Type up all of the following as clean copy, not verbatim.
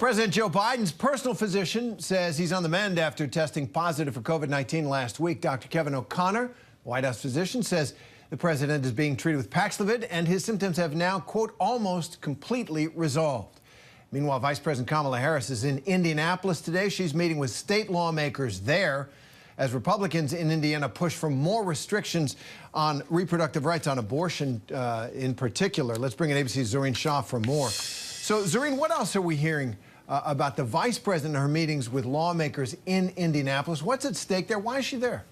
President Joe Biden's personal physician says he's on the mend after testing positive for COVID-19 last week. Dr. Kevin O'Connor, White House physician, says the president is being treated with Paxlovid and his symptoms have now, quote, almost completely resolved. Meanwhile, Vice President Kamala Harris is in Indianapolis today. She's meeting with state lawmakers there as Republicans in Indiana push for more restrictions on reproductive rights, on abortion in particular. Let's bring in ABC's Zohreen Shah for more. So, Zohreen, what else are we hearing about the vice president and her meetings with lawmakers in Indianapolis? What's at stake there? Why is she there?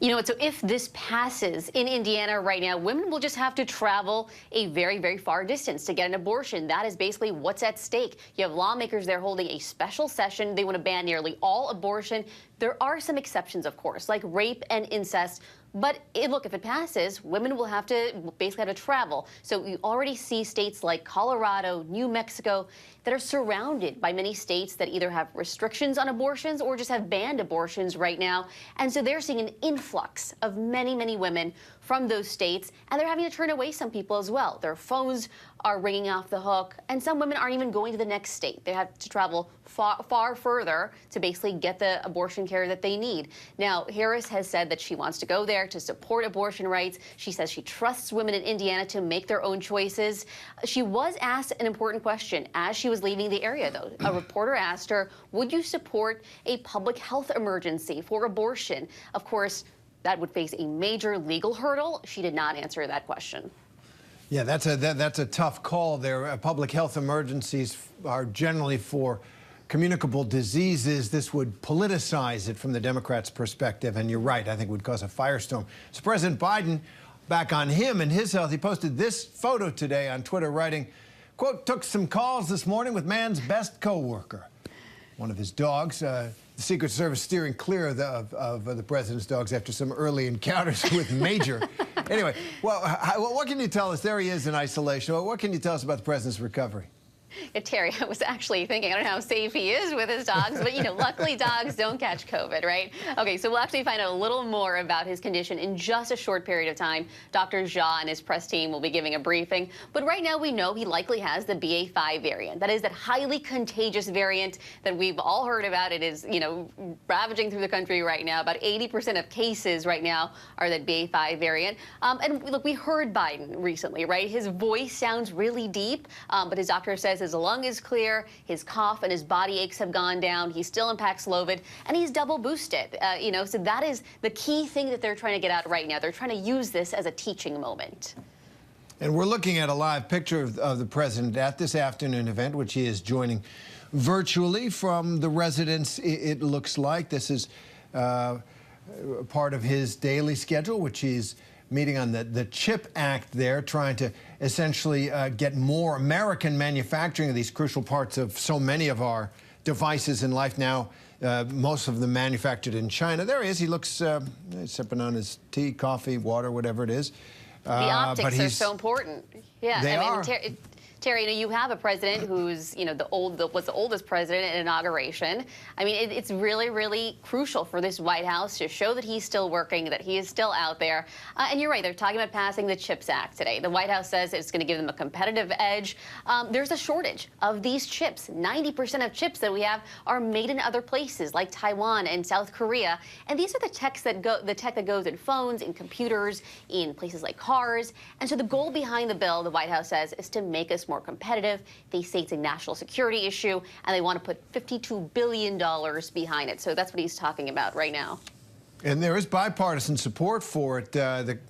You know what, so if this passes in Indiana right now, women will just have to travel a very, very far distance to get an abortion. That is basically what's at stake. You have lawmakers there holding a special session. They want to ban nearly all abortion. There are some exceptions, of course, like rape and incest. But look, if it passes, women will have to basically have to travel. So you already see states like Colorado, New Mexico that are surrounded by many states that either have restrictions on abortions or just have banned abortions right now. And so they're seeing an influx of many, many women from those states, and they're having to turn away some people as well. Their phones are ringing off the hook, and some women aren't even going to the next state. They have to travel far further to basically get the abortion care that they need. Now, Harris has said that she wants to go there to support abortion rights. She says she trusts women in Indiana to make their own choices. She was asked an important question as she was leaving the area, though. A reporter asked her, would you support a public health emergency for abortion? Of course, that would face a major legal hurdle. She did not answer that question. Yeah, that's a tough call there. Public health emergencies are generally for communicable diseases. This would politicize it from the Democrats' perspective, and you're right, I think it would cause a firestorm. So President Biden, back on him and his health, he posted this photo today on Twitter, writing, quote, took some calls this morning with man's best co-worker. One of his dogs, the Secret Service steering clear of the president's dogs after some early encounters with Major. Anyway, well, what can you tell us? There he is in isolation. What can you tell us about the president's recovery? Yeah, Terry, I was actually thinking, I don't know how safe he is with his dogs, but, you know, luckily dogs don't catch COVID, right? Okay, so we'll actually find out a little more about his condition in just a short period of time. Dr. Shah and his press team will be giving a briefing. But right now we know he likely has the BA.5 variant. That is that highly contagious variant that we've all heard about. It is, you know, ravaging through the country right now. About 80% of cases right now are that BA.5 variant. And look, we heard Biden recently, right? His voice sounds really deep, but his doctor says his lung is clear, his cough and his body aches have gone down, he's still in Paxlovid, and he's double boosted. You know, so that is the key thing that they're trying to get out right now. They're trying to use this as a teaching moment. And we're looking at a live picture of the president at this afternoon event, which he is joining virtually from the residence, it looks like. This is part of his daily schedule, which he's meeting on the CHIP Act there, trying to essentially get more American manufacturing of these crucial parts of so many of our devices in life now, most of them manufactured in China. There he is. He looks sipping on his tea, coffee, water, whatever it is. The optics are so important. Yeah, they are. Terry, you know, you have a president who's, you know, was the oldest president at inauguration. I mean, it's really, really crucial for this White House to show that he's still working, that he is still out there. And you're right, they're talking about passing the CHIPS Act today. The White House says it's going to give them a competitive edge. There's a shortage of these chips. 90% of chips that we have are made in other places, like Taiwan and South Korea. And these are the tech that goes in phones, in computers, in places like cars. And so the goal behind the bill, the White House says, is to make us more competitive. They say it's a national security issue, and they want to put $52 billion behind it. So that's what he's talking about right now. And there is bipartisan support for it.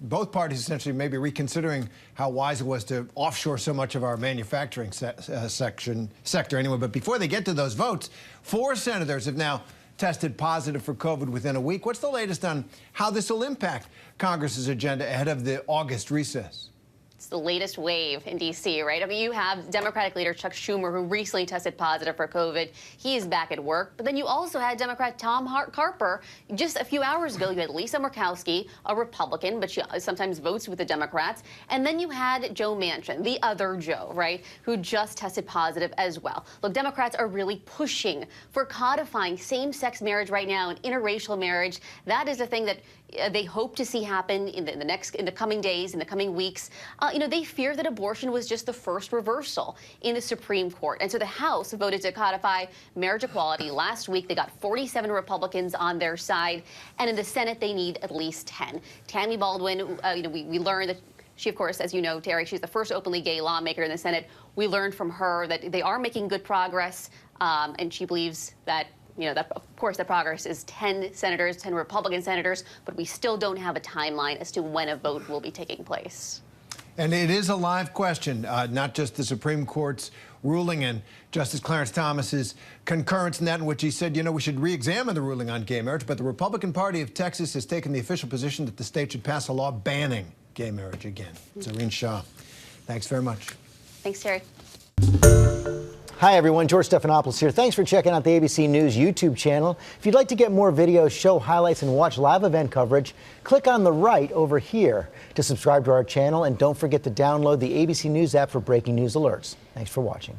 Both parties essentially may be reconsidering how wise it was to offshore so much of our manufacturing sector anyway. But before they get to those votes, 4 senators have now tested positive for COVID within a week. What's the latest on how this will impact Congress's agenda ahead of the August recess? It's the latest wave in D.C., right? I mean, you have Democratic leader Chuck Schumer, who recently tested positive for COVID. He is back at work. But then you also had Democrat Tom Carper. Just a few hours ago, you had Lisa Murkowski, a Republican, but she sometimes votes with the Democrats. And then you had Joe Manchin, the other Joe, right, who just tested positive as well. Look, Democrats are really pushing for codifying same-sex marriage right now and interracial marriage. That is the thing that they hope to see happen in the coming days, in the coming weeks. they fear that abortion was just the first reversal in the Supreme Court. And so the House voted to codify marriage equality last week. They got 47 Republicans on their side. And in the Senate, they need at least 10. Tammy Baldwin, we learned that she, of course, as you know, Terry, she's the first openly gay lawmaker in the Senate. We learned from her that they are making good progress, and she believes that, that of course that progress is 10 senators, 10 Republican senators, but we still don't have a timeline as to when a vote will be taking place. And it is a live question, not just the Supreme Court's ruling and Justice Clarence Thomas's concurrence in that, in which he said, we should re-examine the ruling on gay marriage, but the Republican Party of Texas has taken the official position that the state should pass a law banning gay marriage again. Zohreen Shah, thanks very much. Thanks, Terry. Hi, everyone. George Stephanopoulos here. Thanks for checking out the ABC News YouTube channel. If you'd like to get more videos, show highlights, and watch live event coverage, click on the right over here to subscribe to our channel. And don't forget to download the ABC News app for breaking news alerts. Thanks for watching.